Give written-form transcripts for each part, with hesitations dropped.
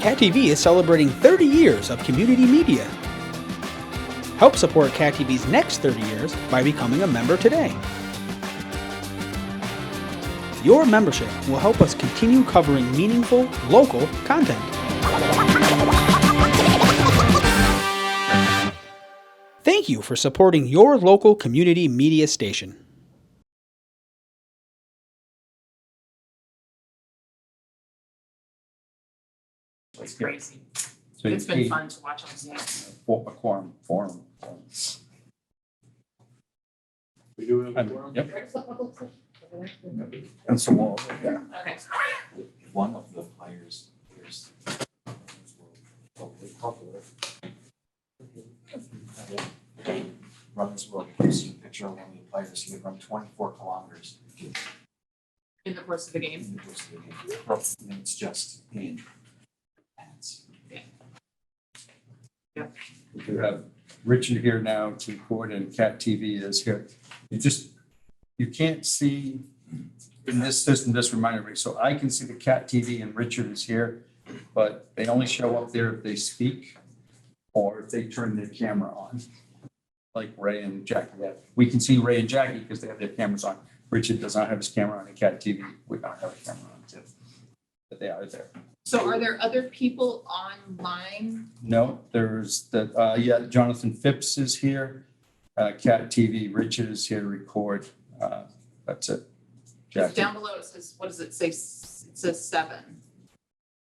Cat TV is celebrating 30 years of community media. Help support Cat TV's next 30 years by becoming a member today. Your membership will help us continue covering meaningful, local content. Thank you for supporting your local community media station. It's crazy. So It's been fun to watch on Zoom. Forum. We do have a quorum? Yep. And so, well, yeah. Okay. One of the players is popular. Runners World, you see a picture of one of the players, he would run 24 kilometers In the course of the game. in the course of the game. And it's just in pants. We do have Richard here now to record, and Cat TV is here. You can't see in this system, just remind everybody, so I can see the Cat TV and Richard is here, but they only show up there if they speak or if they turn their camera on, like Ray and Jackie have. We can see Ray and Jackie because they have their cameras on. Richard does not have his camera on, and Cat TV, we don't have a camera on too, but they are there. So are there other people online? No, there's Jonathan Phipps is here. Cat TV, Richard is here to record. That's it. Jackie. Down below it says, what does it say? It says 7.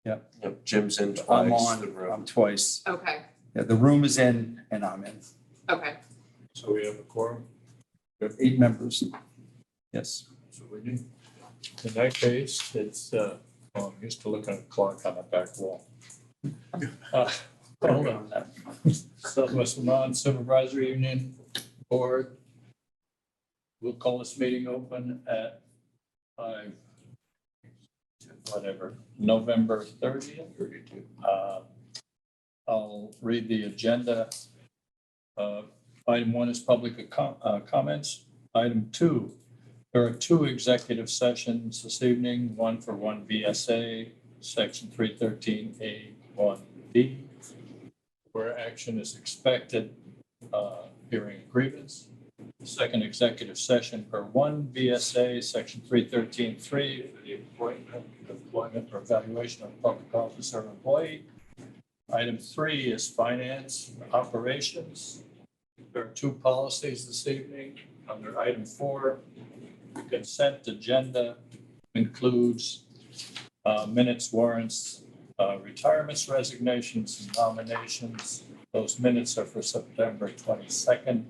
Yep, Jim's in I'm twice. on, The room. I'm twice. Okay, Yeah, the room is in and I'm in. okay. So we have a quorum, We have 8 members. Yes. so we need. In that case, it's, I'm used to looking at the clock on the back wall. Hold on. Southwest Vermont Supervisory Union Board. We'll call this meeting open at November 30th. 32. I'll read the agenda. Item 1 is public comments. Item 2, there are 2 executive sessions this evening, one for 1 VSA, section 313A1B, where action is expected, hearing a grievance. Second executive session for 1 VSA, section 313.3 for the employment or evaluation of public officer or employee. Item 3 is finance operations. There are 2 policies this evening. Under item 4, the consent agenda includes minutes, warrants, retirements, resignations, and nominations. Those minutes are for September 22nd.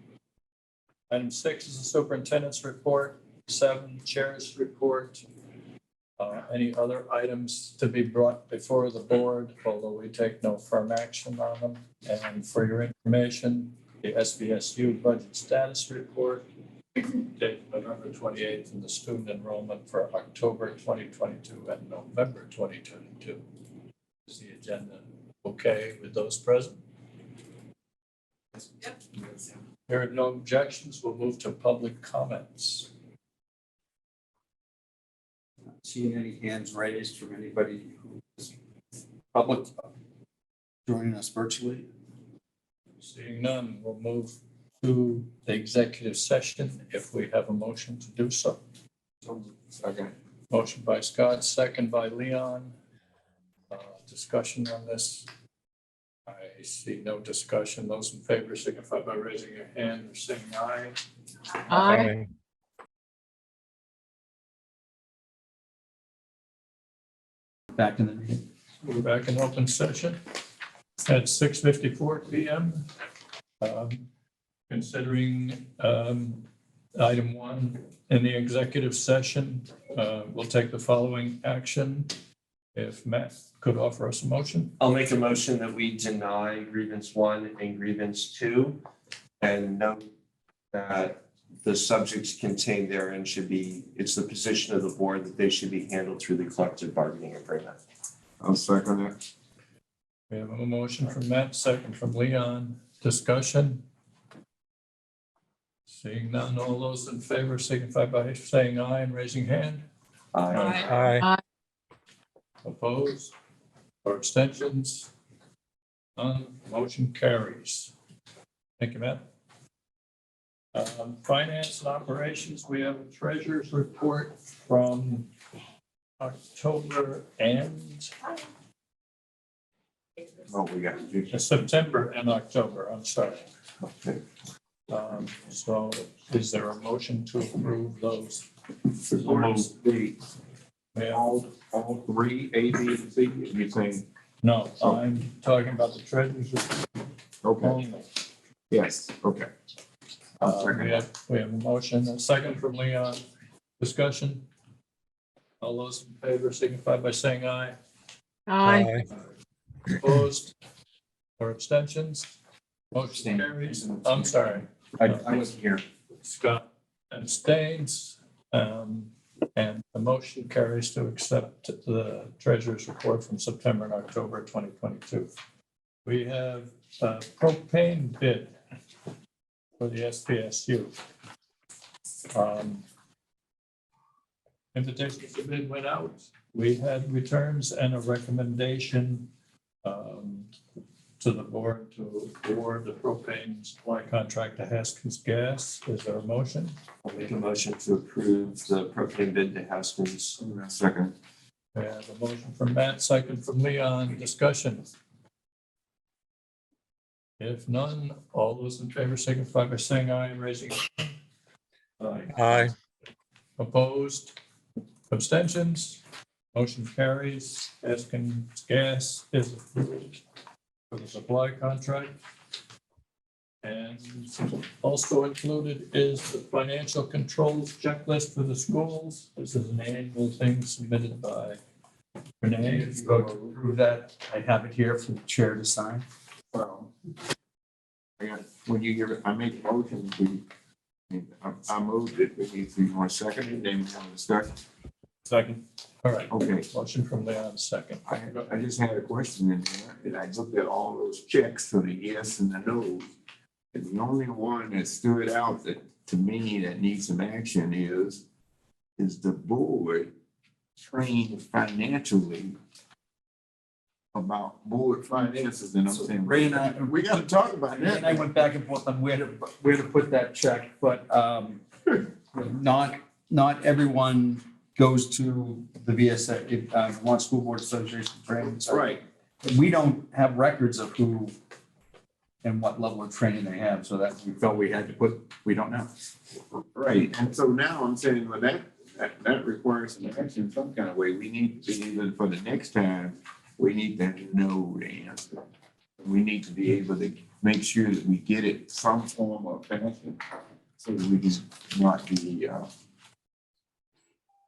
Item 6 is the superintendent's report. 7, chair's report. Any other items to be brought before the board, although we take no firm action on them. And for your information, the SBSU budget status report dated November 28th and the student enrollment for October 2022 and November 2022. Is the agenda okay with those present? Yep. There are no objections. We'll move to public comments. Not seeing any hands raised from anybody who is public joining us virtually. Seeing none, we'll move to the executive session if we have a motion to do so. Okay. Motion by Scott, second by Leon. Discussion on this. I see no discussion. Those in favor signify by raising your hand or saying aye. Aye. Back in the meeting. We're back in open session at 6:54 PM. Considering item 1 in the executive session, we'll take the following action. If Matt could offer us a motion. I'll make a motion that we deny grievance 1 and grievance 2 and note that the subjects contained therein should be, it's the position of the board that they should be handled through the collective bargaining agreement. I'll second it. We have a motion from Matt, second from Leon. Discussion. Seeing none, all those in favor signify by saying aye and raising hand. Aye. Aye. Opposed? Or abstentions? None, motion carries. Thank you, Matt. Finance and operations, we have a treasurer's report from October and Oh, we got to do. September and October, I'm sorry. Okay. So is there a motion to approve those? Reports, the, We have- all three, A, B, and C, you're saying, No, I'm talking about the treasurer's report okay, only. yes, okay. We have a motion, a second from Leon. Discussion. All those in favor signify by saying aye. Aye. Opposed or abstentions? Motion carries. I'm sorry. I wasn't here. Scott abstains. And the motion carries to accept the treasurer's report from September and October 2022. We have a propane bid for the SPSU. Invitation to bid went out. We had returns and a recommendation to the board to award the propane supply contract to Haskins Gas. Is there a motion? I'll make a motion to approve the propane bid to Haskins. Second, We have a motion from Matt, second from Leon. Discussion. If none, all those in favor signify by saying aye and raising. Your hand. Aye. Opposed? Abstentions? Motion carries. Haskins Gas is approved for the supply contract. And also included is the financial controls checklist for the schools. This is an annual thing submitted by Renee. If you vote to approve that, I have it here for the chair to sign. well, when you give it, I make a motion, I moved it, if you want a second, and then we have a discussion. Second. All right. Okay, Motion from Leon, second. I just had a question in there, and I looked at all those checks for the yes and the no. And the only one that stood out that, to me, that needs some action is the board trained financially about board finances, and I'm saying, Ray and I, we gotta talk about Ray and I that. went back and forth on where to put that check, but not everyone goes to the VSA, Vermont School Board Association training. So Right, we don't have records of who and what level of training they have, so that we felt we had to put, we don't know. right, and so now I'm saying, well, that requires some action some kind of way, we need to be able, for the next time, we need to know the answer. We need to be able to make sure that we get it some form of fashion, so that we can not be,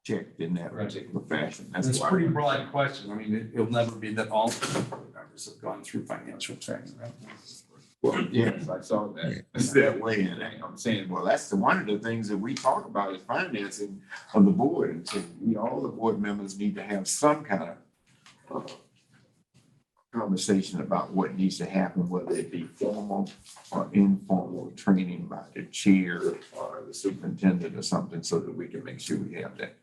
checked in that particular fashion. That's It's a why. pretty broad question. I mean, it'll never be that all board members have gone through financial training, right? Well, yes, I saw that. It's that way, and I'm saying, well, that's one of the things that we talk about is financing of the board. And so all the board members need to have some kind of conversation about what needs to happen, whether it be formal or informal training by the chair or the superintendent or something, so that we can make sure we have that.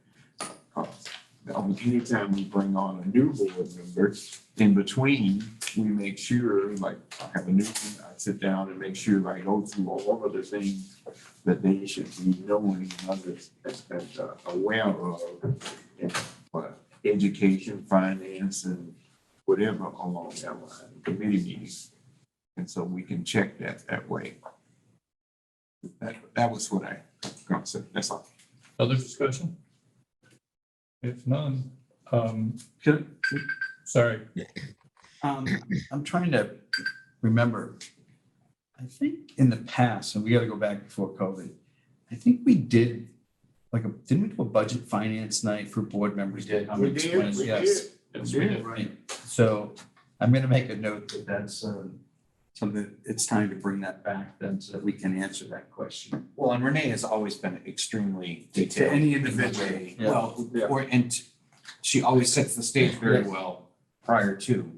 Anytime we bring on a new board member, in between, we make sure, like, I have a new one, I sit down and make sure I go through all of the things that they should be knowing and others and aware of, education, finance, and whatever along that line, committee meetings. And so we can check that way. That was what I said, that's all. Other discussion? If none, sorry. I'm trying to remember. I think in the past, and we got to go back before COVID, I think we did didn't we do a budget finance night for board members? We did. Yes. Right. So I'm going to make a note that that's something, it's time to bring that back then so that we can answer that question. Well, and Renee has always been extremely To detailed. any in the individual. way- Yeah. Well, Yeah. she always sets the stage very well prior to.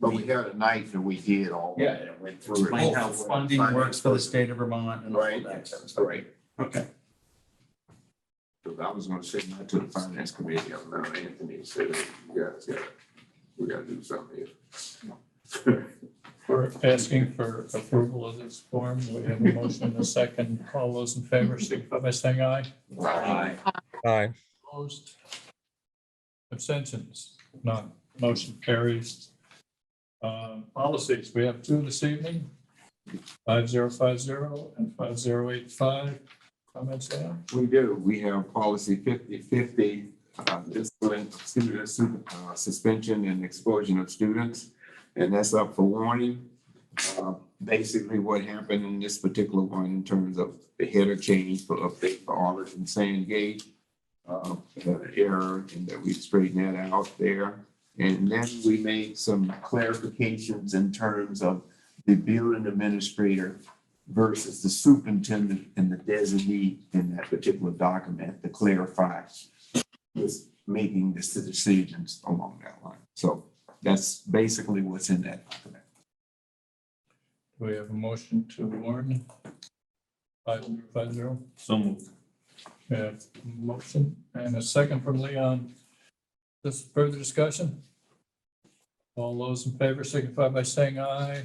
But we had a night that we did all. Yeah, and went through it. Explain how funding works for the state of Vermont and all Right, that kind of stuff. right. Okay. So I was gonna say not to the finance committee, I'm now Anthony said, you guys got it. We gotta do something here. We're asking for approval of this form. We have a motion and a second. All those in favor, signify by saying aye. Aye. Aye. Opposed? Abstentions? None. Motion carries. Policies, we have two this evening, 5050 and 5085. Comments there? We do. We have policy 50/50, discipline, suspension and expulsion of students. And that's up for warning. Basically what happened in this particular one in terms of the header change for update for Arlington Sandgate. Error and that we straightened that out there. And then we made some clarifications in terms of the building administrator versus the superintendent and the designee in that particular document to clarify was making the decisions along that line. So that's basically what's in that document. Do we have a motion to warn? 5050. So moved. We have a motion and a second from Leon. This further discussion? All those in favor signify by saying aye.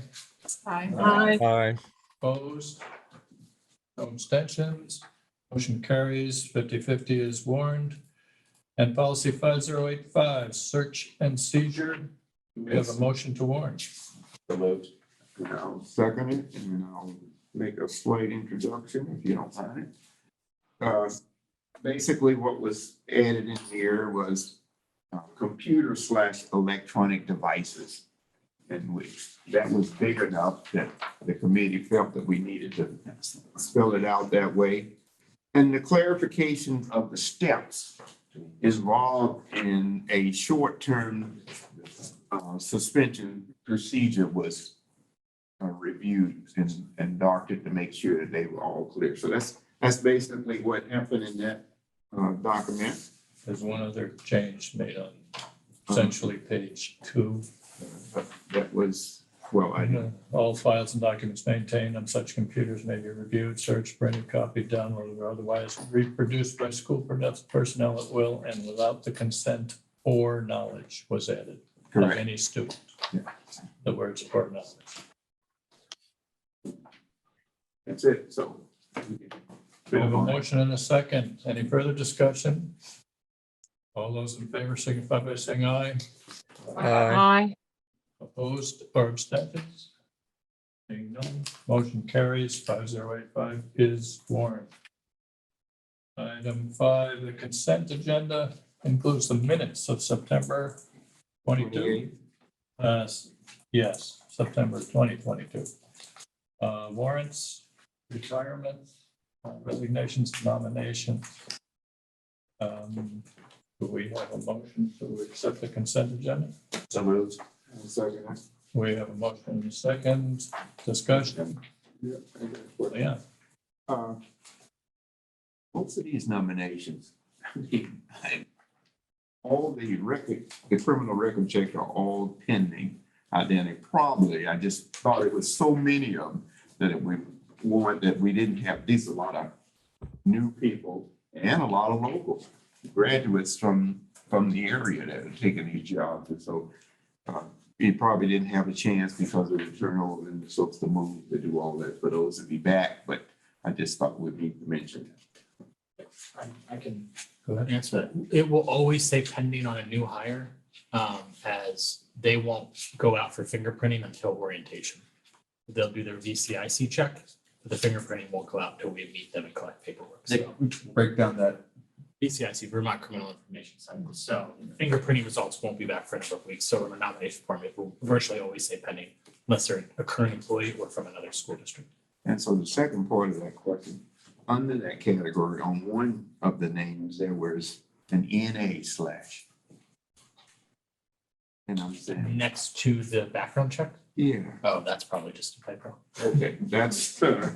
Aye. Aye. Opposed? No abstentions? Motion carries. 50/50 is warned. And policy 5085, search and seizure. Do we have a motion to warn? So moved. And I'll second it and I'll make a slight introduction if you don't mind. Basically what was added in here was computer/electronic devices. And that was big enough that the committee felt that we needed to spell it out that way. And the clarification of the steps involved in a short-term suspension procedure was reviewed and doctored to make sure that they were all clear. So that's basically what happened in that document. There's one other change made on essentially page 2. That was, well, I know. All files and documents maintained on such computers may be reviewed, searched, printed, copied, downloaded, or otherwise reproduced by school personnel at will and without the consent or knowledge was added of Correct. any student. Yeah. The words or knowledge. That's it. So. We have a motion and a second. Any further discussion? All those in favor signify by saying aye. Aye. Opposed or abstentions? Seeing none, motion carries. 5085 is warned. Item 5, the consent agenda includes the minutes of September 22. Yes, September 2022. Warrants, retirements, resignations, nominations. Do we have a motion to accept the consent agenda? So moved. Second. We have a motion and a second. Discussion. Yeah. Most of these nominations, all the criminal record checks are all pending. Then I just thought it was so many of them that we didn't have, these a lot of new people and a lot of local graduates from the area that are taking these jobs. And so you probably didn't have a chance because of the turnover and the folks to move to do all that for those to be back. But I just thought we'd need to mention that. I can Go ahead. answer that. It will always say pending on a new hire, as they won't go out for fingerprinting until orientation. They'll do their VCIC check, but the fingerprinting won't go out until we meet them and collect paperwork. So Break down that. VCIC, Vermont Criminal Information Center. So fingerprinting results won't be back for a number of weeks. So in the nomination form, it will virtually always say pending unless they're a current employee or from another school district. And so the second part of that question, under that category, on one of the names, there was an NA/. And I'm saying, Next to the background check. yeah, Oh, that's probably just a typo. okay, that's number,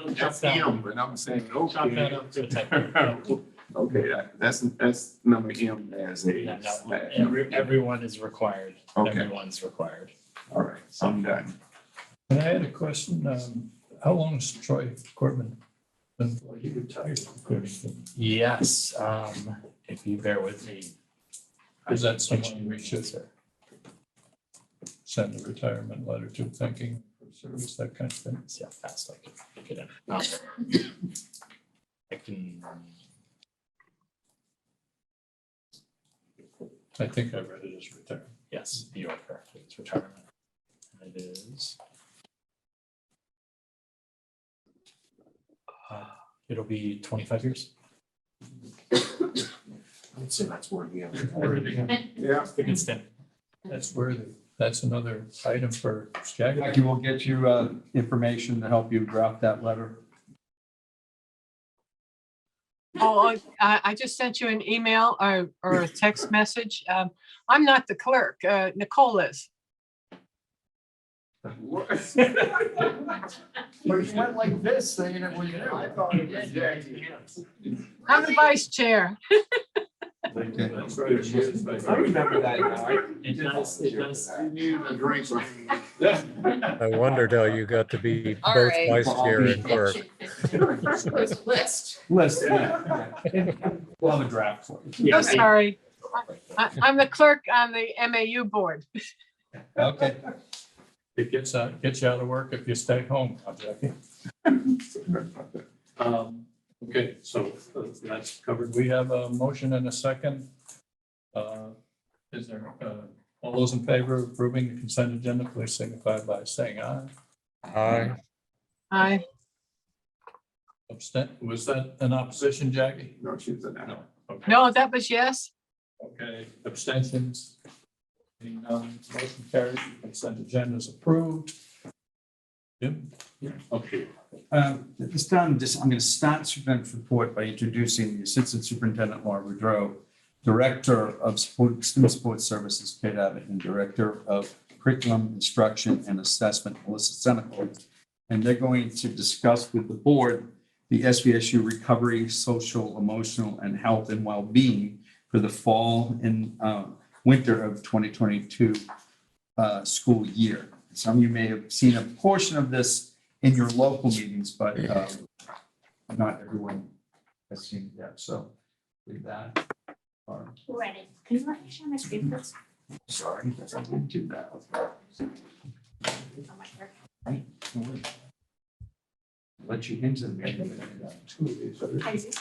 that's M, but I'm saying, Chalk that okay. up to a typo. Okay, that's number M as a No, no, slash. everyone is required. Okay. Everyone's required. All right, I'm done. And I had a question. How long has Troy Corbin been? He retired. Yes, if you bear with me. Is that someone we should send a retirement letter to, thanking for service, that kind of thing? See how fast I can get in. I can, I think I read it as retirement. yes, you are correct. It's retirement. And it is. It'll be 25 years. I'd say that's worthy. Yeah. Good stint. That's worthy. That's another item for Jackie. Jackie will get you information to help you draft that letter. Oh, I just sent you an email or a text message. I'm not the clerk. Nicole is. But you went like this, saying it was you. I thought it was Jackie. I'm the vice chair. Okay. That's right. I remember that now. It does. You need a drink. I wondered how you got to be All both right. vice chair and clerk. First was a list. List, yeah. We'll have a draft for you. Oh, sorry. I'm the clerk on the MAU board. Okay. It gets you out of work if you stay home, huh, Jackie. Okay, so that's covered. We have a motion and a second. Is there, all those in favor of approving the consent agenda, please signify by saying aye. Aye. Aye. Was that an opposition, Jackie? No, she's an No. Okay. No, that was yes. Okay, abstentions? Seeing none, motion carries, consent agenda is approved. Jim? Yeah. Okay. At this time, I'm going to start superintendent's report by introducing the Assistant Superintendent Laura Boudreau, Director of Student Support Services, Kate Abbott, and Director of Curriculum, Instruction, and Assessment, Melissa Senecal. And they're going to discuss with the board the SVSU recovery, social, emotional, and health and well-being for the fall and winter of 2022 school year. Some of you may have seen a portion of this in your local meetings, but not everyone has seen it yet. So with that, Ready. Can you let me share my screen, please? sorry, because I didn't do that. Oh, my God. Let you into the meeting. I see.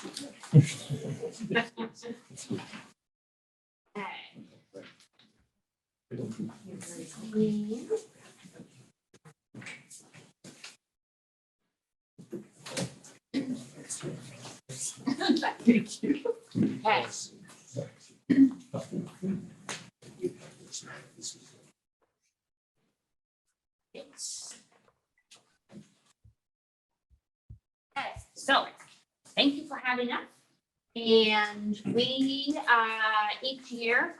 Thank you. Yes. Okay, so thank you for having us. And we each year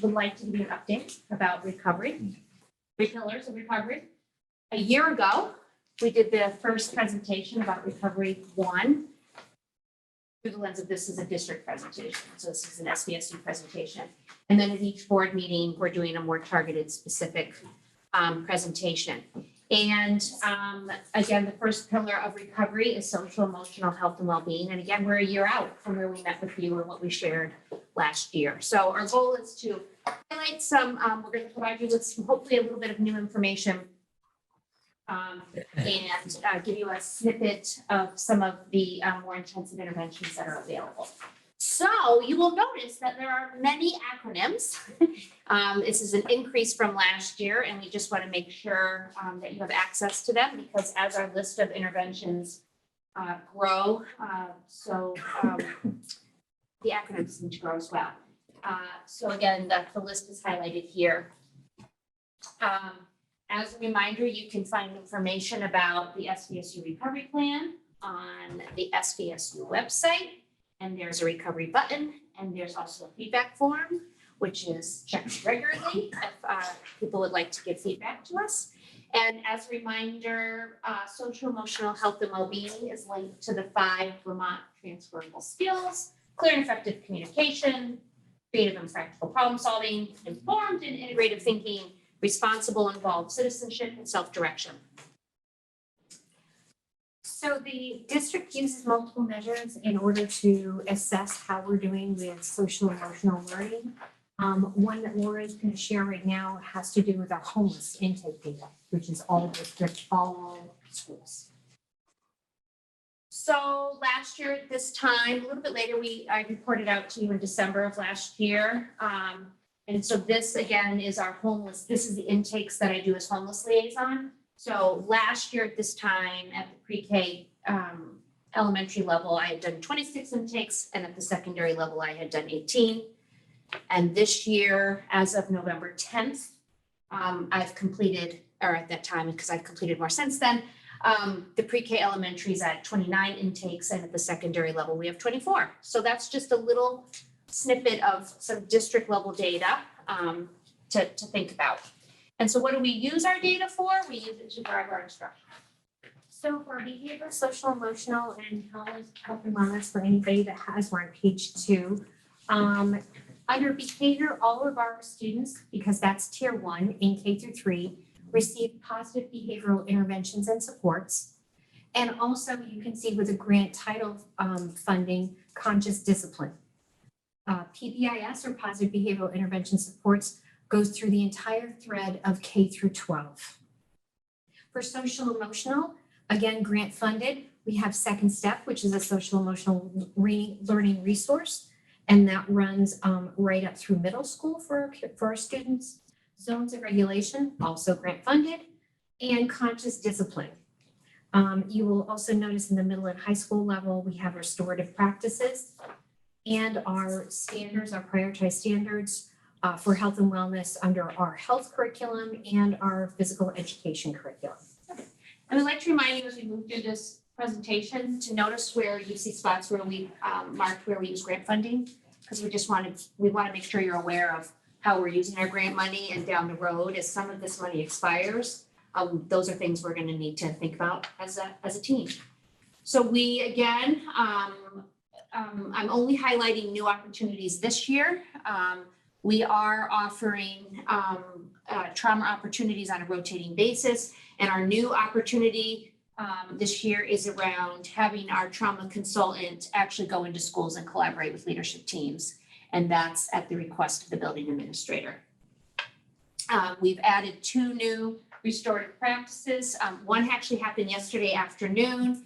would like to give you an update about recovery, 3 pillars of recovery. A year ago, we did the first presentation about Recovery 1 through the lens of this is a district presentation. So this is an SVSU presentation. And then at each board meeting, we're doing a more targeted, specific presentation. And again, the first pillar of recovery is social, emotional health and well-being. And again, we're a year out from where we met with you and what we shared last year. So our goal is to highlight some, we're going to provide you with some, hopefully a little bit of new information and give you a snippet of some of the more intensive interventions that are available. So you will notice that there are many acronyms. This is an increase from last year, and we just want to make sure that you have access to them because as our list of interventions grow, the acronyms need to grow as well. So again, the list is highlighted here. As a reminder, you can find information about the SVSU recovery plan on the SVSU website. And there's a recovery button, and there's also a feedback form, which is checked regularly if people would like to give feedback to us. And as a reminder, social, emotional health and well-being is linked to the 5 Vermont transferable skills: clear and effective communication, creative and practical problem solving, informed and integrative thinking, responsible involved citizenship, and self-direction. So the district uses multiple measures in order to assess how we're doing with social emotional learning. One that Laura is going to share right now has to do with our homeless intake data, which is all district, all schools. So last year at this time, a little bit later, I reported out to you in December of last year. And so this again is our homeless, this is the intakes that I do as homeless liaison. So last year at this time at the pre-K elementary level, I had done 26 intakes, and at the secondary level, I had done 18. And this year, as of November 10th, I've completed, or at that time, because I've completed more since then, the pre-K elementary is at 29 intakes, and at the secondary level, we have 24. So that's just a little snippet of some district level data to think about. And so what do we use our data for? We use it to drive our instruction. So for behavior, social, emotional, and health and wellness, for anybody that has, we're on page 2. Under behavior, all of our students, because that's tier 1 in K through 3, receive positive behavioral interventions and supports. And also you can see with the grant title funding, conscious discipline. PBIS, or positive behavioral intervention supports, goes through the entire thread of K through 12. For social emotional, again, grant funded, we have Second Step, which is a social emotional learning resource. And that runs right up through middle school for our students. Zones of regulation, also grant funded, and conscious discipline. You will also notice in the middle and high school level, we have restorative practices and our standards, our prioritized standards for health and wellness under our health curriculum and our physical education curriculum. And I'd like to remind you as we move through this presentation to notice where you see spots where we marked where we use grant funding, because we want to make sure you're aware of how we're using our grant money, and down the road as some of this money expires, those are things we're going to need to think about as a team. So we again, I'm only highlighting new opportunities this year. We are offering trauma opportunities on a rotating basis, and our new opportunity this year is around having our trauma consultant actually go into schools and collaborate with leadership teams. And that's at the request of the building administrator. We've added 2 new restorative practices. One actually happened yesterday afternoon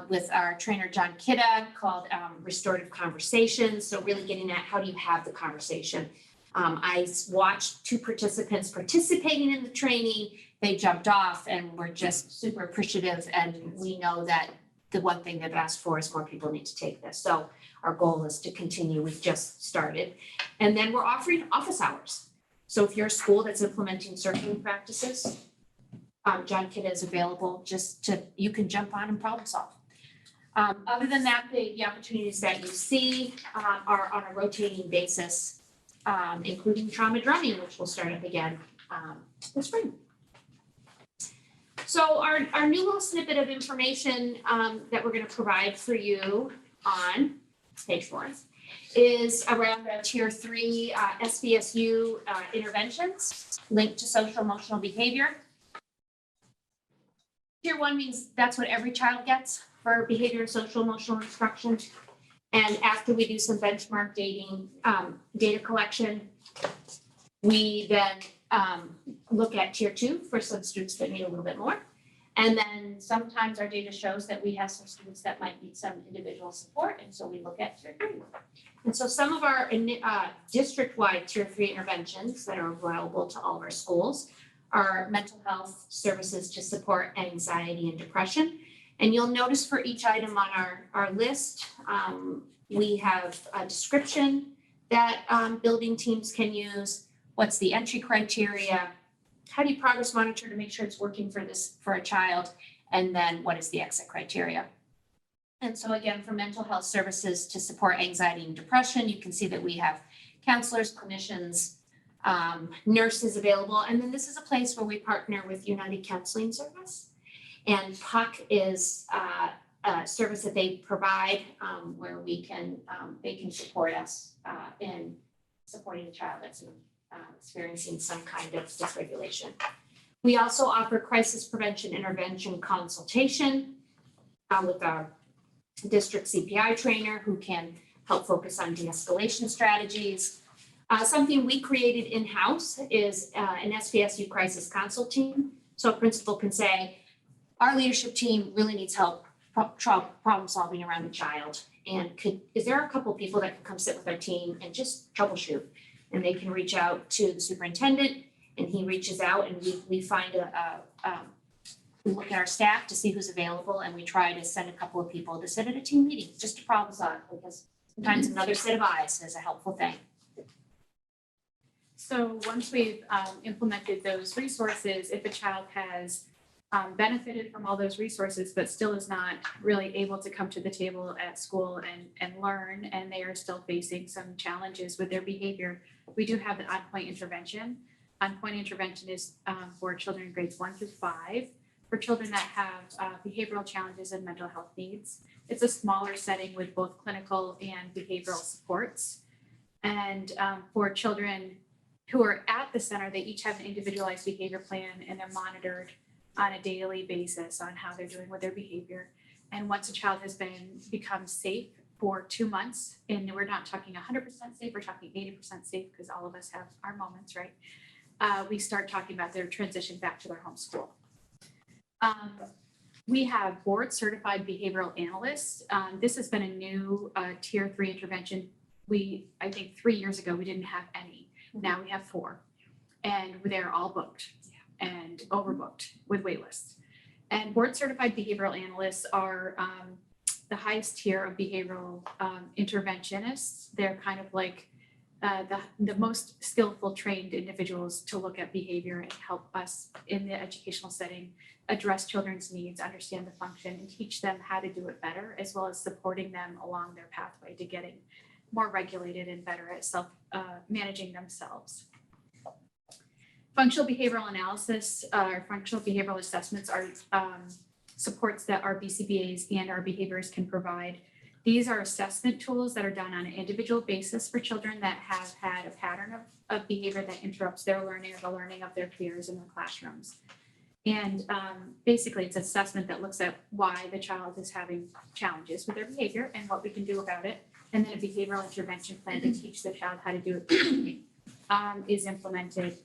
with our trainer, John Kidda, called Restorative Conversations. So really getting at how do you have the conversation. I watched 2 participants participating in the training. They jumped off and were just super appreciative. And we know that the one thing they've asked for is more people need to take this. So our goal is to continue. We've just started. And then we're offering office hours. So if you're a school that's implementing circling practices, John Kidda is available you can jump on and problem solve. Other than that, the opportunities that you see are on a rotating basis, including trauma drumming, which will start up again this spring. So our new little snippet of information that we're going to provide for you on page 4 is around the tier 3 SVSU interventions linked to social emotional behavior. Tier 1 means that's what every child gets for behavior and social emotional instruction. And after we do some benchmark data collection, we then look at tier 2 for some students that need a little bit more. And then sometimes our data shows that we have some students that might need some individual support. And so we look at tier 3. And so some of our district-wide tier 3 interventions that are available to all of our schools are mental health services to support anxiety and depression. And you'll notice for each item on our list, we have a description that building teams can use. What's the entry criteria? How do you progress monitor to make sure it's working for a child? And then what is the exit criteria? And so again, for mental health services to support anxiety and depression, you can see that we have counselors, clinicians, nurses available. And then this is a place where we partner with United Counseling Service. And PUC is a service that they provide where they can support us in supporting a child that's experiencing some kind of dysregulation. We also offer crisis prevention intervention consultation with our district CPI trainer who can help focus on de-escalation strategies. Something we created in-house is an SVSU crisis consult team. So a principal can say, our leadership team really needs help problem solving around the child. And is there a couple people that can come sit with our team and just troubleshoot? And they can reach out to the superintendent, and he reaches out, and we find we look at our staff to see who's available, and we try to send a couple of people to sit at a team meeting just to problem solve, because sometimes another set of eyes is a helpful thing. So once we've implemented those resources, if a child has benefited from all those resources, but still is not really able to come to the table at school and learn, and they are still facing some challenges with their behavior, we do have an on-point intervention. On-point intervention is for children in grades 1 through 5, for children that have behavioral challenges and mental health needs. It's a smaller setting with both clinical and behavioral supports. And for children who are at the center, they each have an individualized behavior plan, and they're monitored on a daily basis on how they're doing with their behavior. And once a child has become safe for 2 months, and we're not talking 100% safe, we're talking 80% safe, because all of us have our moments, right? We start talking about their transition back to their home school. We have board certified behavioral analysts. This has been a new tier 3 intervention. I think 3 years ago, we didn't have any. Now we have 4, and they're all booked and overbooked with wait lists. And board certified behavioral analysts are the highest tier of behavioral interventionists. They're kind of like the most skillful trained individuals to look at behavior and help us in the educational setting address children's needs, understand the function, and teach them how to do it better, as well as supporting them along their pathway to getting more regulated and better at managing themselves. Functional behavioral analysis or functional behavioral assessments are supports that our BCBAs and our behaviors can provide. These are assessment tools that are done on an individual basis for children that have had a pattern of behavior that interrupts their learning or the learning of their peers in their classrooms. And basically, it's an assessment that looks at why the child is having challenges with their behavior and what we can do about it. And then a behavioral intervention plan to teach the child how to do it is implemented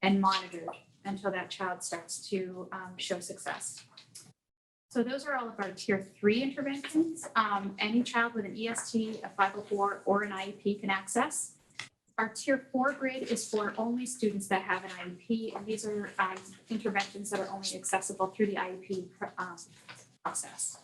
and monitored until that child starts to show success. So those are all of our tier 3 interventions. Any child with an EST, a 504, or an IEP can access. Our tier 4 grid is for only students that have an IEP, and these are interventions that are only accessible through the IEP process.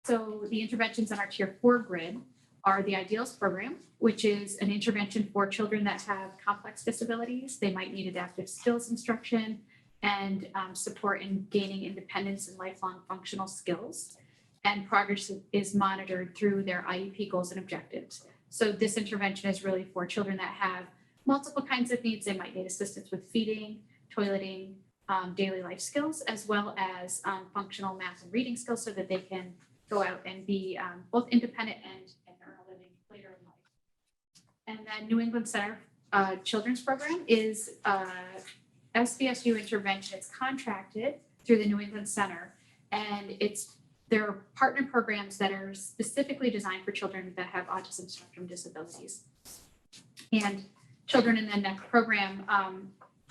So the interventions on our tier 4 grid are the Ideals program, which is an intervention for children that have complex disabilities. They might need adaptive skills instruction and support in gaining independence and lifelong functional skills. And progress is monitored through their IEP goals and objectives. So this intervention is really for children that have multiple kinds of needs. They might need assistance with feeding, toileting, daily life skills, as well as functional math and reading skills, so that they can go out and be both independent and earn a living later in life. And then New England Center Children's Program is SVSU intervention. It's contracted through the New England Center, and there are partner programs that are specifically designed for children that have autism spectrum disabilities. And children in the NEC program,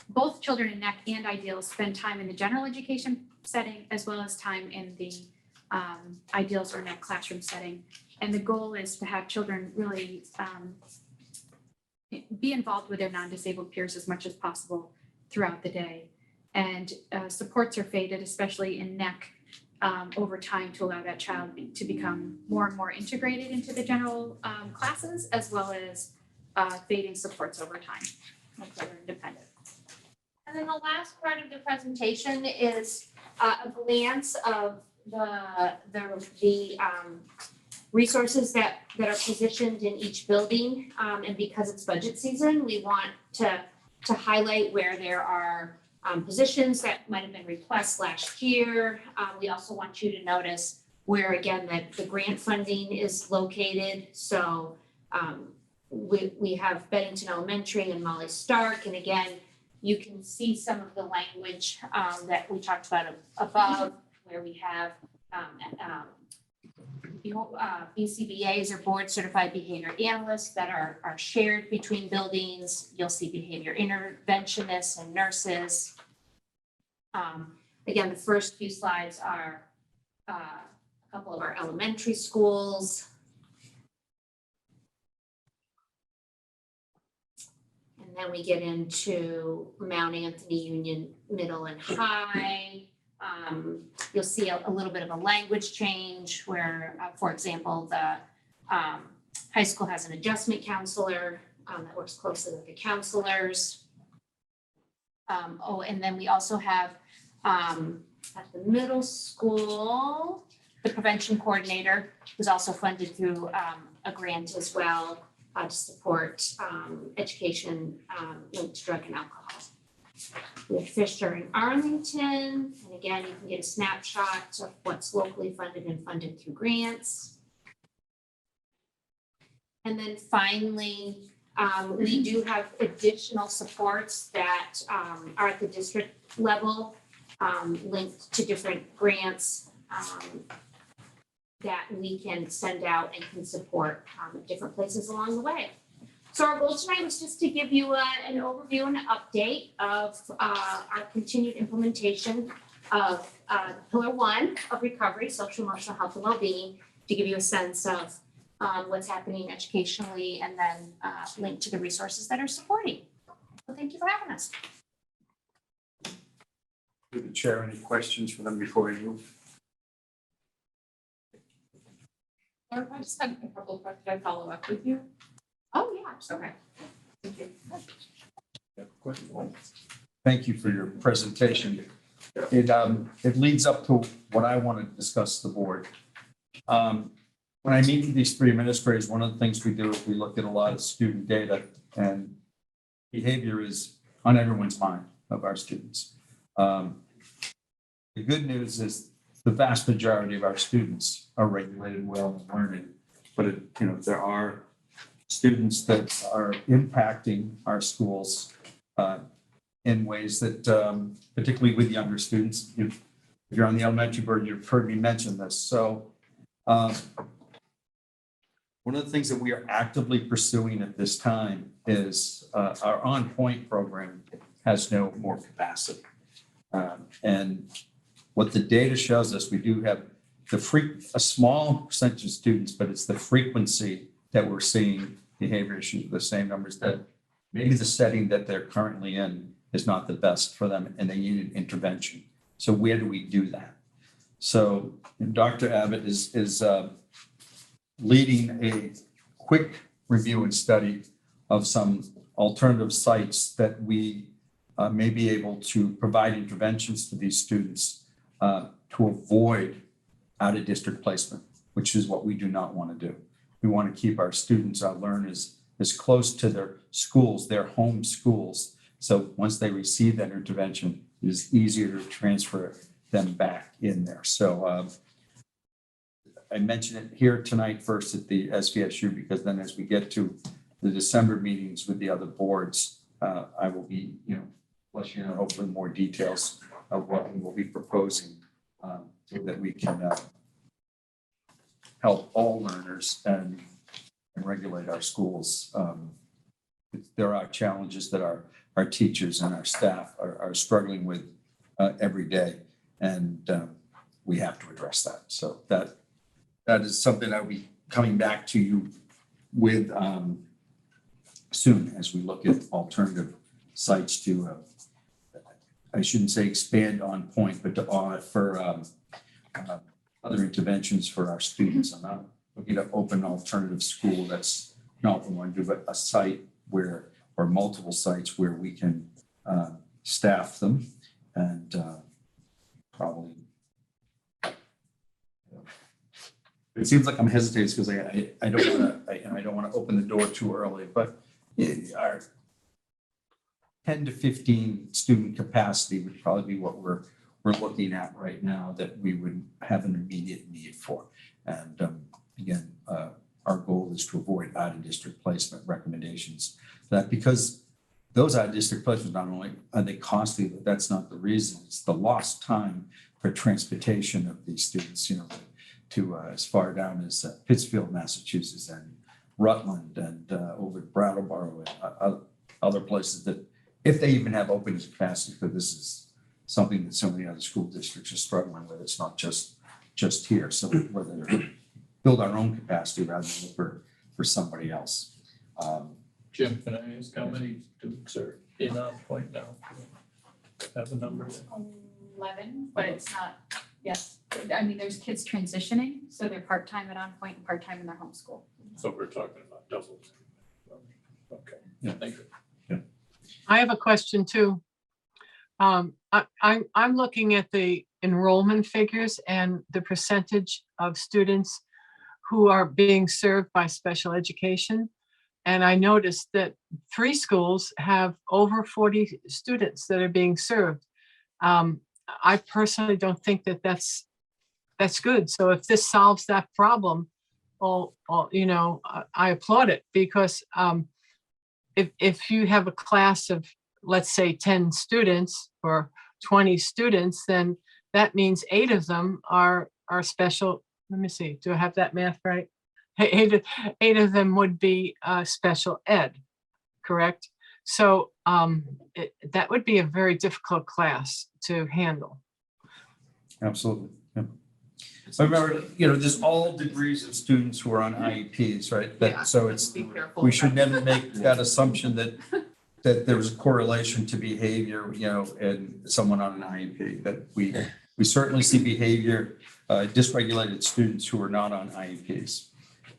both children in NEC and Ideals spend time in the general education setting, as well as time in the Ideals or NEC classroom setting. And the goal is to have children really be involved with their non-disabled peers as much as possible throughout the day. And supports are faded, especially in NEC, over time, to allow that child to become more and more integrated into the general classes, as well as fading supports over time until they're independent. And then the last part of the presentation is a glance of the resources that are positioned in each building. And because it's budget season, we want to highlight where there are positions that might have been requests last year. We also want you to notice where, again, the grant funding is located. So we have Bennington Elementary and Molly Stark. And again, you can see some of the language that we talked about above, where we have BCBAs or board certified behavior analysts that are shared between buildings. You'll see behavior interventionists and nurses. Again, the first few slides are a couple of our elementary schools. And then we get into Mount Anthony Union Middle and High. You'll see a little bit of a language change where, for example, the high school has an adjustment counselor that works closely with the counselors. And then we also have at the middle school, the prevention coordinator, who's also funded through a grant as well to support education linked to drug and alcohol. We have Fisher in Arlington, and again, you can get a snapshot of what's locally funded and funded through grants. And then finally, we do have additional supports that are at the district level, linked to different grants that we can send out and can support different places along the way. So our goal tonight was just to give you an overview and an update of our continued implementation of Pillar 1 of recovery, social emotional health and well-being, to give you a sense of what's happening educationally and then linked to the resources that are supporting. So thank you for having us. Do the chair any questions for them before we move? Or I just had a couple of questions. Could I follow up with you? Oh, yeah. Okay. Thank you. Thank you for your presentation. It leads up to what I want to discuss the board. When I meet with these three administrators, one of the things we do is we look at a lot of student data, and behavior is on everyone's mind of our students. The good news is the vast majority of our students are regulated well and learning, but there are students that are impacting our schools in ways that, particularly with younger students, if you're on the elementary board, you've heard me mention this. So one of the things that we are actively pursuing at this time is our On Point program has no more capacity. And what the data shows us, we do have a small percentage of students, but it's the frequency that we're seeing behavior issues with the same numbers, that maybe the setting that they're currently in is not the best for them and they need an intervention. So where do we do that? So Dr. Abbott is leading a quick review and study of some alternative sites that we may be able to provide interventions to these students to avoid out-of-district placement, which is what we do not want to do. We want to keep our students, our learners, as close to their schools, their home schools. So once they receive that intervention, it is easier to transfer them back in there. So I mentioned it here tonight first at the SVSU, because then as we get to the December meetings with the other boards, I will be, let you know hopefully more details of what we will be proposing so that we can help all learners and regulate our schools. There are challenges that our teachers and our staff are struggling with every day, and we have to address that. So that is something I'll be coming back to you with soon as we look at alternative sites to, I shouldn't say expand On Point, but to offer other interventions for our students. I'm not looking to open an alternative school. That's not what we want to do, but a site or multiple sites where we can staff them and probably. It seems like I'm hesitating because I don't want to open the door too early, but our 10 to 15 student capacity would probably be what we're looking at right now that we would have an immediate need for. And again, our goal is to avoid out-of-district placement recommendations. That because those out-of-district placements, not only are they costly, but that's not the reason. It's the lost time for transportation of these students. to as far down as Pittsfield, Massachusetts, and Rutland, and over to Brattleboro, and other places that, if they even have open capacity, but this is something that so many other school districts are struggling with. It's not just here. So whether build our own capacity rather than look for somebody else. Jim, can I ask how many students are in on point now? Have a number? 11, but it's not, yes. I mean, there's kids transitioning, so they're part-time at On Point and part-time in their homeschool. So we're talking about double. Okay, Yeah. thank you. I have a question too. I'm looking at the enrollment figures and the percentage of students who are being served by special education. And I noticed that 3 schools have over 40 students that are being served. I personally don't think that that's good. So if this solves that problem, I applaud it, because if you have a class of, let's say, 10 students or 20 students, then that means 8 of them are special. Let me see, do I have that math right? 8 of them would be special ed, correct? So that would be a very difficult class to handle. Absolutely. Yeah. But remember, there's all degrees of students who are on IEPs, right? So we should never make that assumption that there was a correlation to behavior, in someone on an IEP. That we certainly see behavior, dysregulated students who are not on IEPs.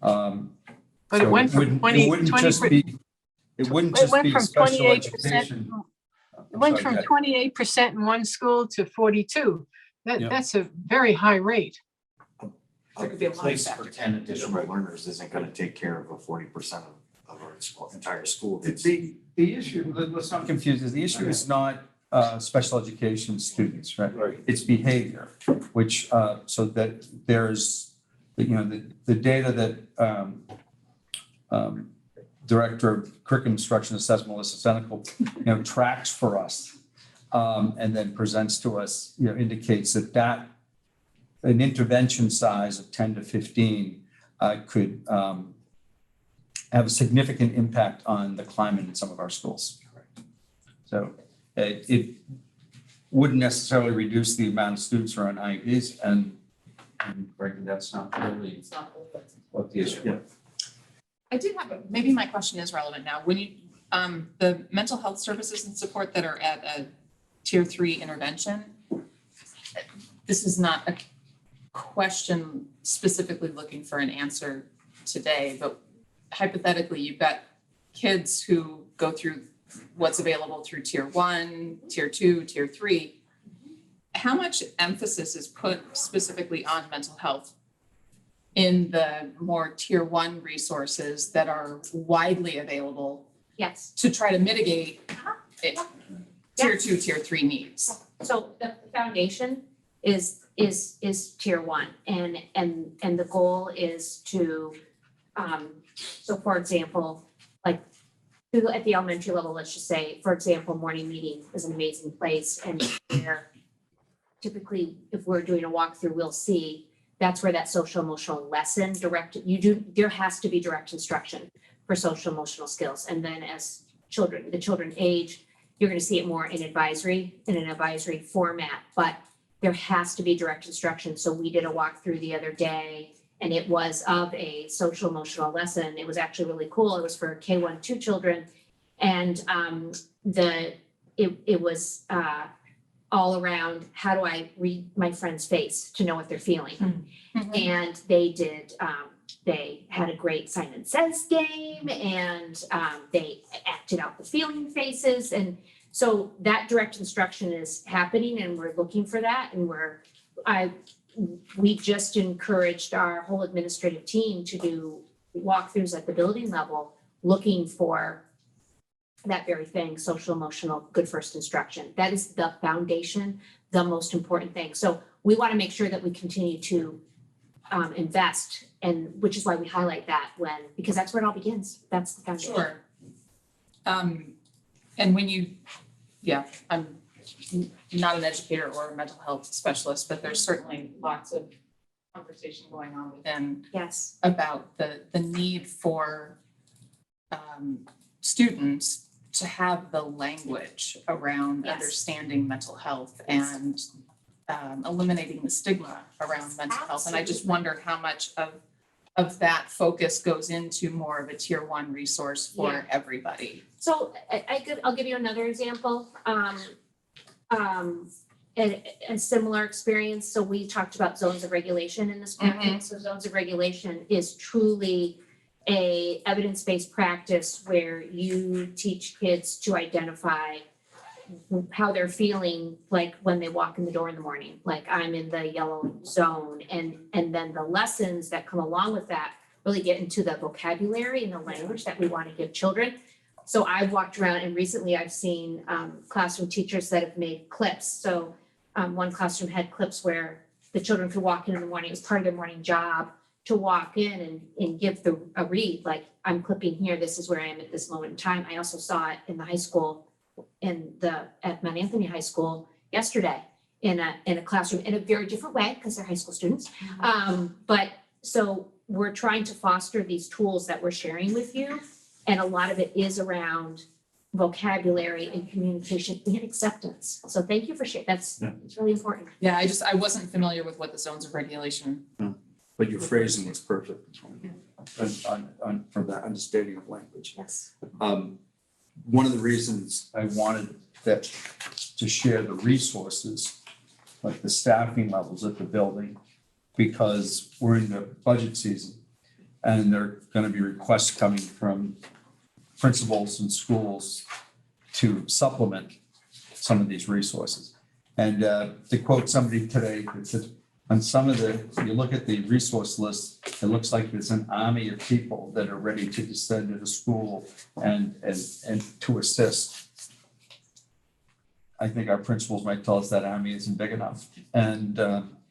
But it went from 20, it wouldn't just be special 28%. education. It went from 28% in one school to 42. That's a very high rate. A place for 10 additional learners isn't going to take care of a 40% of our entire school. The issue, let's not confuse this. The issue is not special education students, right? It's behavior, which so that there's the data that Director of Curriculum Instruction Assessment, Melissa Senecal, tracks for us and then presents to us, indicates that an intervention size of 10 to 15 could have a significant impact on the climate in some of our schools. So it wouldn't necessarily reduce the amount of students who are on IEPs, and frankly, that's not really what the issue is. I did have maybe my question is relevant now. When you, the mental health services and support that are at a tier 3 intervention, this is not a question specifically looking for an answer today, but hypothetically, you've got kids who go through what's available through tier 1, tier 2, tier 3. How much emphasis is put specifically on mental health in the more tier 1 resources that are widely available? Yes. To try to mitigate tier 2, tier 3 needs? So the foundation is tier 1, and the goal is to, so for example, like at the elementary level, let's just say, for example, morning meeting is an amazing place, and where typically if we're doing a walkthrough, we'll see that's where that social emotional lesson there has to be direct instruction for social emotional skills. And then as the children age, you're going to see it more in an advisory format, but there has to be direct instruction. So we did a walkthrough the other day, and it was of a social emotional lesson. It was actually really cool. It was for K-1-2 children, and it was all around, how do I read my friend's face to know what they're feeling? Mm-hmm. And they had a great sign and sense game, and they acted out the feeling faces. And so that direct instruction is happening, and we're looking for that. And we just encouraged our whole administrative team to do walkthroughs at the building level, looking for that very thing, social emotional good first instruction. That is the foundation, the most important thing. So we want to make sure that we continue to invest, and which is why we highlight that because that's where it all begins. That's the foundation. Sure. And when I'm not an educator or a mental health specialist, but there's certainly lots of conversation going on within Yes. about the need for students to have the language around Yes. understanding mental health and eliminating the stigma around mental health. And I just wonder how much of that focus goes into more of a tier one resource for Yeah. everybody. So I'll give you another example. A similar experience. So we talked about zones of regulation in this packet. So zones of regulation is truly a evidence-based practice where you teach kids to identify how they're feeling, like when they walk in the door in the morning, like I'm in the yellow zone. And then the lessons that come along with that really get into the vocabulary and the language that we want to give children. So I've walked around and recently I've seen classroom teachers that have made clips. So one classroom had clips where the children could walk in the morning. It was part of their morning job to walk in and give a read, like I'm clipping here. This is where I am at this moment in time. I also saw it in the high school, at Mount Anthony High School yesterday in a classroom in a very different way because they're high school students. But so we're trying to foster these tools that we're sharing with you. And a lot of it is around vocabulary and communication and acceptance. So thank you for sharing. It's really important. Yeah, I wasn't familiar with what the zones of regulation. But your phrasing is perfect from that understanding of language. Yes. One of the reasons I wanted that to share the resources, like the staffing levels at the building, because we're in the budget season and there are going to be requests coming from principals and schools to supplement some of these resources. And to quote somebody today, that said, on some of you look at the resource list, it looks like there's an army of people that are ready to descend into school and to assist. I think our principals might tell us that army isn't big enough. And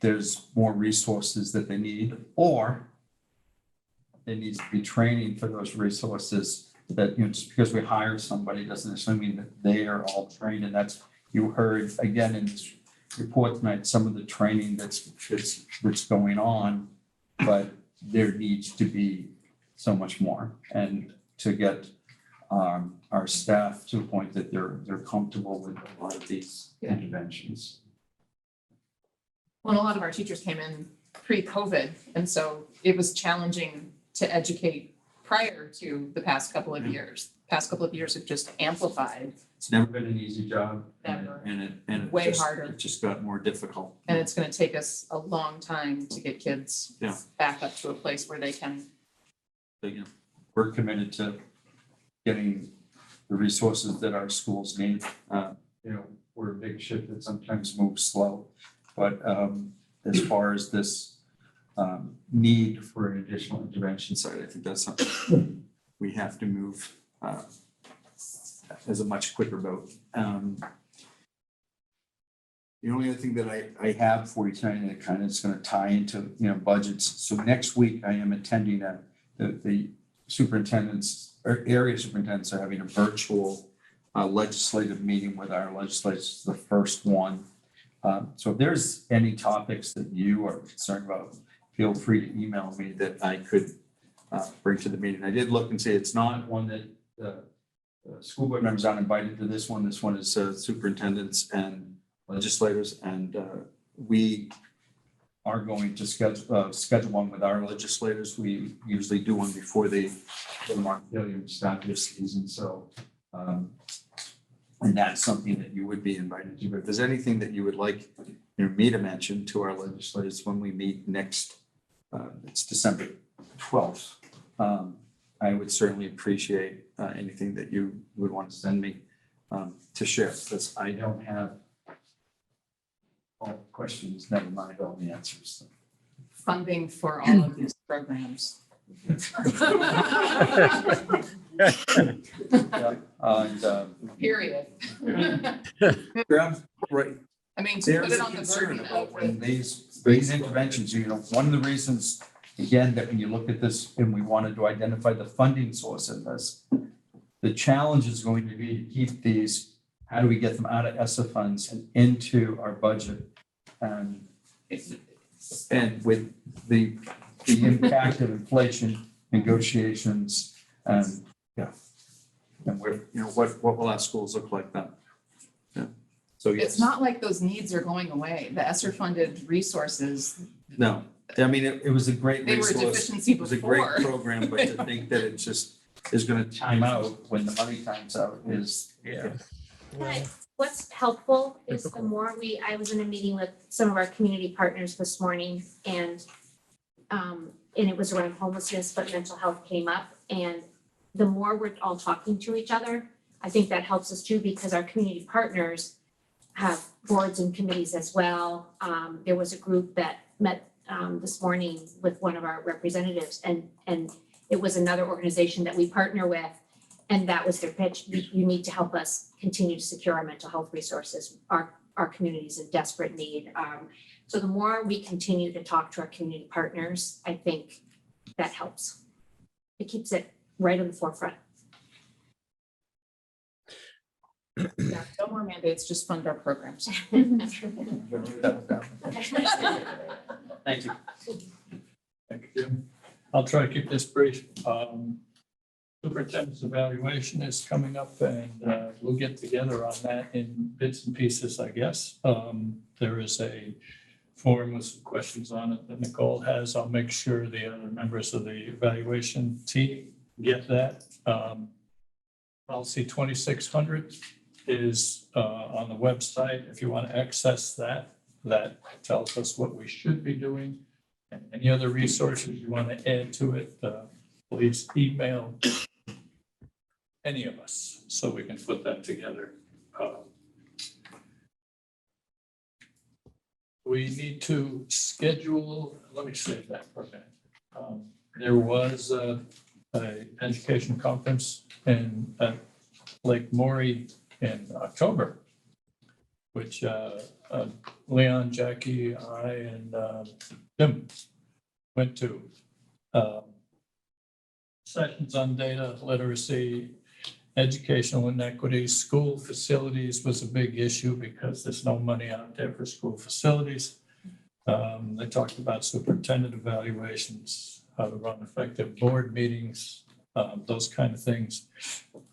there's more resources that they need, or there needs to be training for those resources that, just because we hire somebody doesn't necessarily mean that they are all trained. And that's, you heard again in this report tonight, some of the training that's going on, but there needs to be so much more. And to get our staff to a point that they're comfortable with a lot of these interventions. Well, a lot of our teachers came in pre-COVID, and so it was challenging to educate prior to the past couple of years. Past couple of years have just amplified. It's never been an easy job. Never. And it Way just, harder. It just got more difficult. And it's going to take us a long time to get kids Yeah. back up to a place where they can. But, we're committed to getting the resources that our schools need. We're a big ship that sometimes moves slow, but as far as this need for an additional intervention side, I think that's something we have to move as a much quicker boat. The only other thing that I have for you tonight, and it kind of is going to tie into budgets. So next week I am attending the superintendents or area superintendents are having a virtual legislative meeting with our legislators, the first one. So if there's any topics that you are concerned about, feel free to email me that I could bring to the meeting. I did look and see it's not one that school board members aren't invited to this one. This one is superintendents and legislators, and we are going to schedule one with our legislators. We usually do one before the Vermont start their season. So, and that's something that you would be invited to. But if there's anything that you would like me to mention to our legislators when we meet next, it's December 12th. I would certainly appreciate anything that you would want to send me to share, because I don't have all the questions, never mind all the answers. Funding for all of these programs. Period. Right. I mean, to put There's it a on the concern burden about of when these interventions, one of the reasons, again, that when you look at this and we wanted to identify the funding source in this, the challenge is going to be to keep these, how do we get them out of ESSA funds and into our budget? And And with the impact of inflation negotiations, and we're, what will our schools look like then? Yeah. So yes. It's not like those needs are going away. The ESSER funded resources, No, I mean, it was a great they were a resource. deficiency It was a great before. program, but to think that it just is gonna time out when the money times out is, yeah. What's helpful is the more I was in a meeting with some of our community partners this morning and it was around homelessness, but mental health came up. And the more we're all talking to each other, I think that helps us too, because our community partners have boards and committees as well. There was a group that met this morning with one of our representatives and it was another organization that we partner with. And that was their pitch. You need to help us continue to secure our mental health resources. Our community is in desperate need. So the more we continue to talk to our community partners, I think that helps. It keeps it right on the forefront. Yeah, no more mandates, just fund our programs. Thank you. Thank you, Jim. I'll try to keep this brief. Superintendent's evaluation is coming up and we'll get together on that in bits and pieces, I guess. There is a form with some questions on it that Nicole has. I'll make sure the other members of the evaluation team get that. Policy 2600 is on the website. If you want to access that, that tells us what we should be doing. And any other resources you want to add to it, please email any of us so we can put that together. We need to schedule, let me save that for a minute. There was a education conference in Lake Maury in October, which Leon, Jackie, I, and Jim went to. Sessions on data literacy, educational inequities, school facilities was a big issue because there's no money out there for school facilities. They talked about superintendent evaluations, how to run effective board meetings, those kind of things.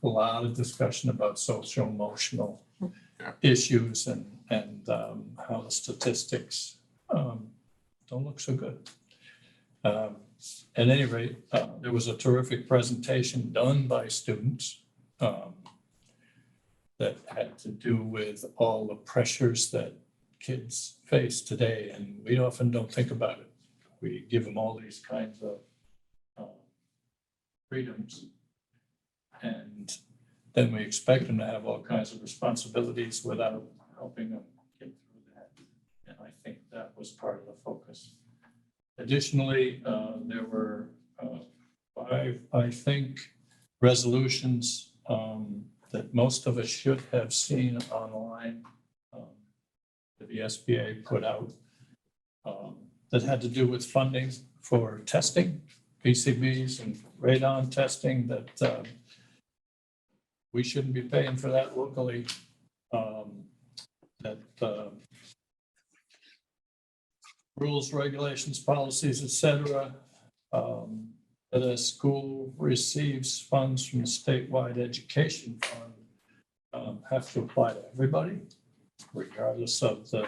A lot of discussion about social emotional issues and how the statistics don't look so good. At any rate, there was a terrific presentation done by students that had to do with all the pressures that kids face today, and we often don't think about it. We give them all these kinds of freedoms, and then we expect them to have all kinds of responsibilities without helping them get through that. And I think that was part of the focus. Additionally, there were 5, I think, resolutions that most of us should have seen online that the SBA put out that had to do with funding for testing, PCBs and radon testing, that we shouldn't be paying for that locally. Rules, regulations, policies, etc. That a school receives funds from the statewide education fund have to apply to everybody, regardless of the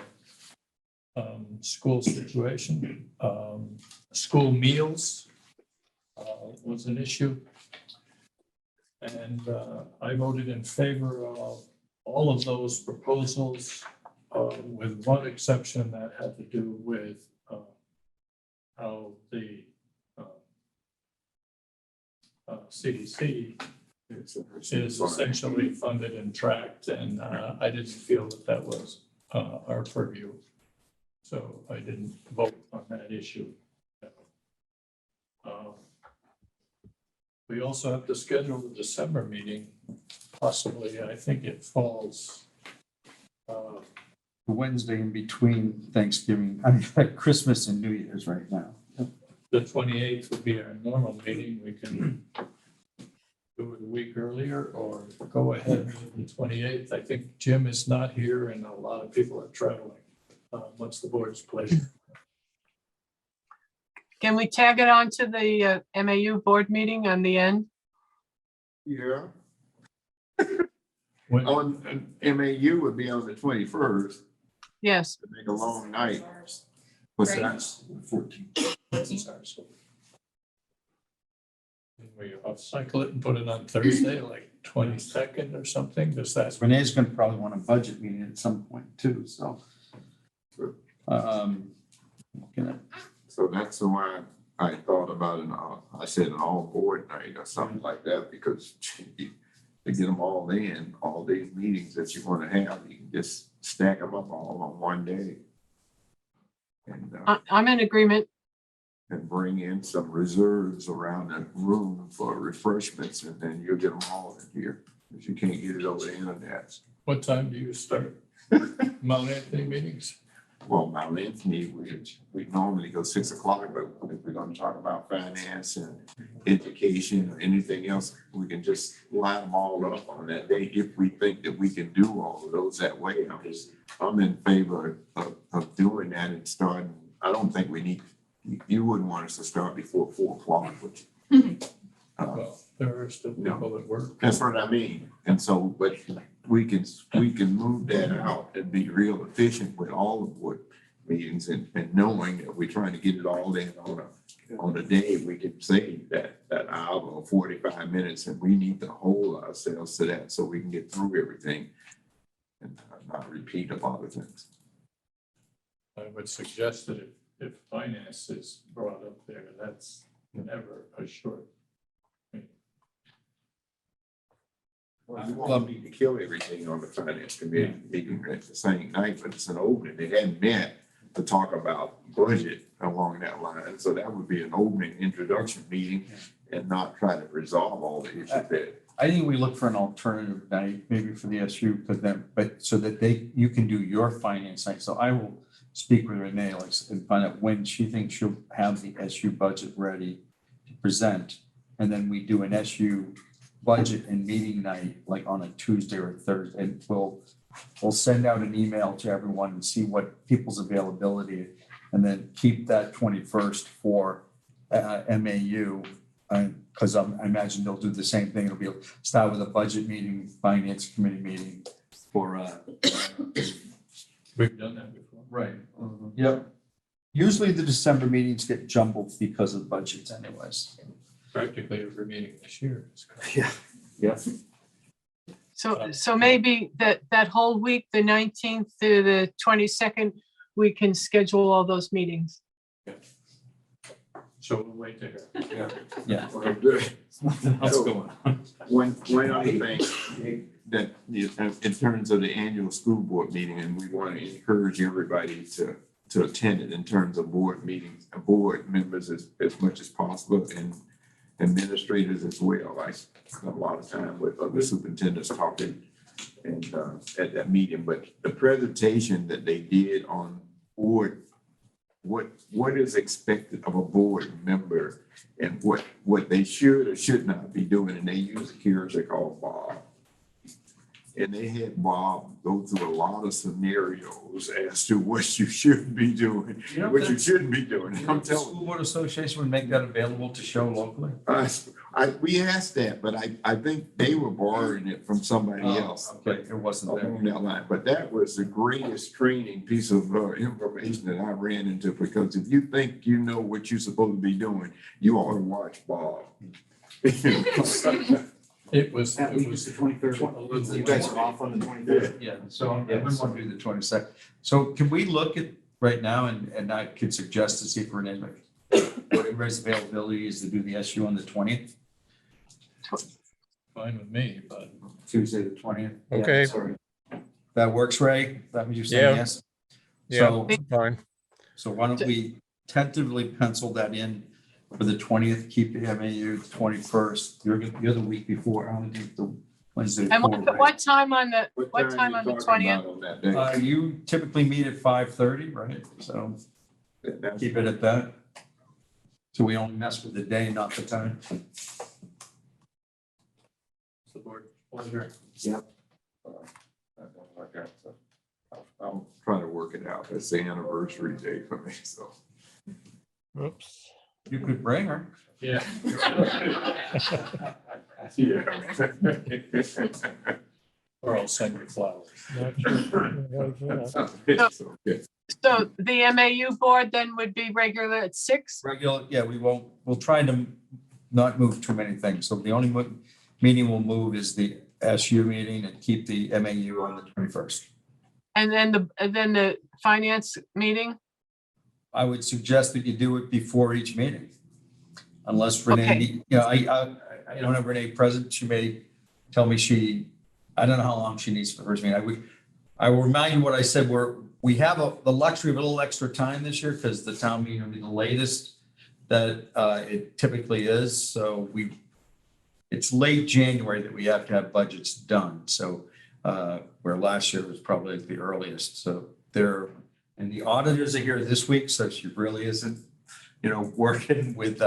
school situation. School meals was an issue. And I voted in favor of all of those proposals, with one exception that had to do with how the CDC is essentially funded and tracked, and I didn't feel that that was our purview. So I didn't vote on that issue. We also have to schedule the December meeting, possibly. I think it falls Wednesday in between Thanksgiving, I mean, Christmas and New Year's right now. the 28th would be our normal meeting. We can do it a week earlier or go ahead with the 28th. I think Jim is not here and a lot of people are traveling. What's the board's pleasure? Can we tag it on to the MAU board meeting on the end? Yeah, When- on, MAU would be on the 21st, Yes. to make a long night. What's Right. that? 14. We upcycle it and put it on Thursday, like 22nd or something, does that? Renee's gonna probably want a budget meeting at some point too, so. Looking at, So that's why I thought about I said an all board night or something like that, because to get them all in, all these meetings that you want to have, you can just stack them up all on one day. And, I'm in agreement. and bring in some reserves around the room for refreshments, and then you'll get them all in here. If you can't get it over the internet. What time do you start Mount Anthony meetings? Well, Mount Anthony, we normally go 6 o'clock, but if we're gonna talk about finance and education or anything else, we can just line them all up on that day if we think that we can do all of those that way. I'm in favor of doing that and starting. I don't think we need, you wouldn't want us to start before 4 o'clock, which. Well, there are still people that work. That's what I mean. And so, but we can move that out and be real efficient with all the board meetings and knowing that we're trying to get it all in on a day, we can say that hour or 45 minutes, and we need to hold ourselves to that so we can get through everything and not repeat a lot of things. I would suggest that if finance is brought up there, that's never a short. Well, you won't need to kill everything on the finance committee meeting at the same night, but it's an opening. They hadn't met to talk about budget along that line. So that would be an opening introduction meeting and not try to resolve all the issues there. I think we look for an alternative night, maybe for the SU, because then, but so that you can do your finance night. So I will speak with Renee and find out when she thinks she'll have the SU budget ready to present. And then we do an SU budget and meeting night, like on a Tuesday or Thursday, and we'll send out an email to everyone and see what people's availability, and then keep that 21st for MAU, because I imagine they'll do the same thing. It'll be start with a budget meeting, finance committee meeting for. We've done that before. Right. Yep. Usually the December meetings get jumbled because of budgets anyways. Practically every meeting this year is. Yeah. Yeah. So maybe that whole week, the 19th to the 22nd, we can schedule all those meetings. So we'll wait to hear. Yeah. Well, good. Nothing else going on. One other thing that in terms of the annual school board meeting, and we want to encourage everybody to attend it in terms of board meetings, board members as much as possible, and administrators as well. I spent a lot of time with other superintendents talking and at that meeting, but the presentation that they did on board, what is expected of a board member and what they should or should not be doing, and they use a character called Bob. And they had Bob go through a lot of scenarios as to what you should be doing, what you shouldn't be doing. I'm The telling School Board Association would make that available to show locally? we asked that, but I think they were borrowing it from somebody else. Okay, it wasn't Along there. that line, but that was the greatest training piece of information that I ran into, because if you think you know what you're supposed to be doing, you ought to watch Bob. It was the 23rd. You guys are off on the 23rd. Yeah, so I wouldn't want to do the 22nd. So can we look at right now and I could suggest to see if Renee, what everybody's availability is to do the SU on the 20th? fine with me, but Tuesday, the 20th. Okay. Sorry. That works, Ray? That what you're saying, Yeah. yes? Yeah, So, fine. so why don't we tentatively pencil that in for the 20th, keep the MAU the 21st. You're the week before, I only think the Wednesday. And before, right? what time on the What time you talking 20th? about on that day? You typically meet at 5:30, right? So That's- keep it at that. So we only mess with the day, not the time. the board pleasure. I'll try to work it out. It's the anniversary day for me, so. Oops. You could bring her. Yeah. Or I'll send you flowers. So the MAU board then would be regular at 6? Regular, yeah, we'll try to not move too many things. So the only meeting we'll move is the SU meeting and keep the MAU on the 21st. And then the finance meeting? I would suggest that you do it before each meeting. Unless Renee, Okay. I don't have Renee present. She may tell me I don't know how long she needs for the first meeting. I will remind you what I said, we have the luxury of a little extra time this year because the town meeting will be the latest that it typically is. So it's late January that we have to have budgets done. So where last year was probably the earliest. So and the auditors are here this week, so she really isn't, working with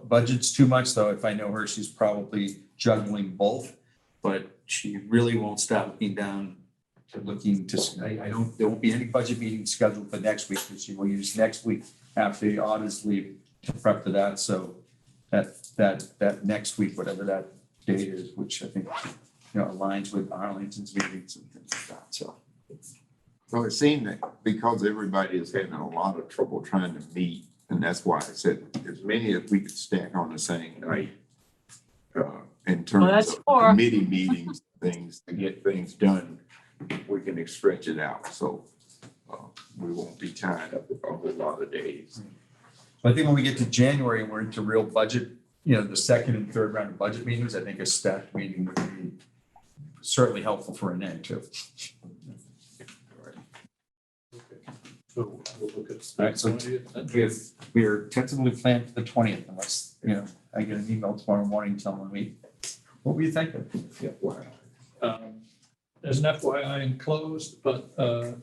budgets too much. Though if I know her, she's probably juggling both, but she really won't stop looking down to there won't be any budget meetings scheduled for next week, because she will use next week after the auditors leave to prep for that. So that next week, whatever that date is, which I think, aligns with Arlington's meetings and things like that. So. So it seemed that because everybody is having a lot of trouble trying to meet, and that's why I said as many as we could stack on the same night, in terms of committee meetings, things to get things done, we can stretch it out. So we won't be tied up with a whole lot of days. I think when we get to January and we're into real budget, the second and third round of budget meetings, I think a stacked meeting would be certainly helpful for Renee too. So we'll look at. All right, so we're tentatively planned for the 20th, unless, I get an email tomorrow morning telling me, what were you thinking? As an FYI enclosed, but are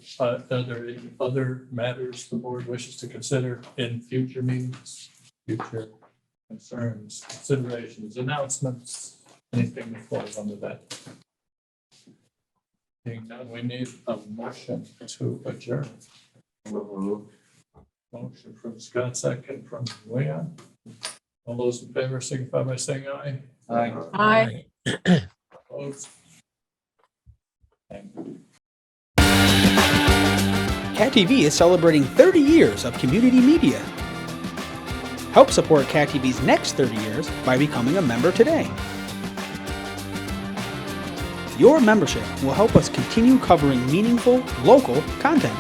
there any other matters the board wishes to consider in future meetings? Future concerns, considerations, announcements, anything that falls under that? Being done, we need a motion to adjourn. Motion from Scott, second from Leon. All those in favor signify by saying aye. Aye. Opposed? Cat TV is celebrating 30 years of community media. Help support Cat TV's next 30 years by becoming a member today. Your membership will help us continue covering meaningful, local content.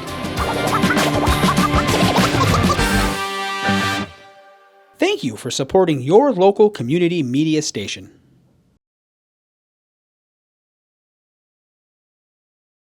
Thank you for supporting your local community media station.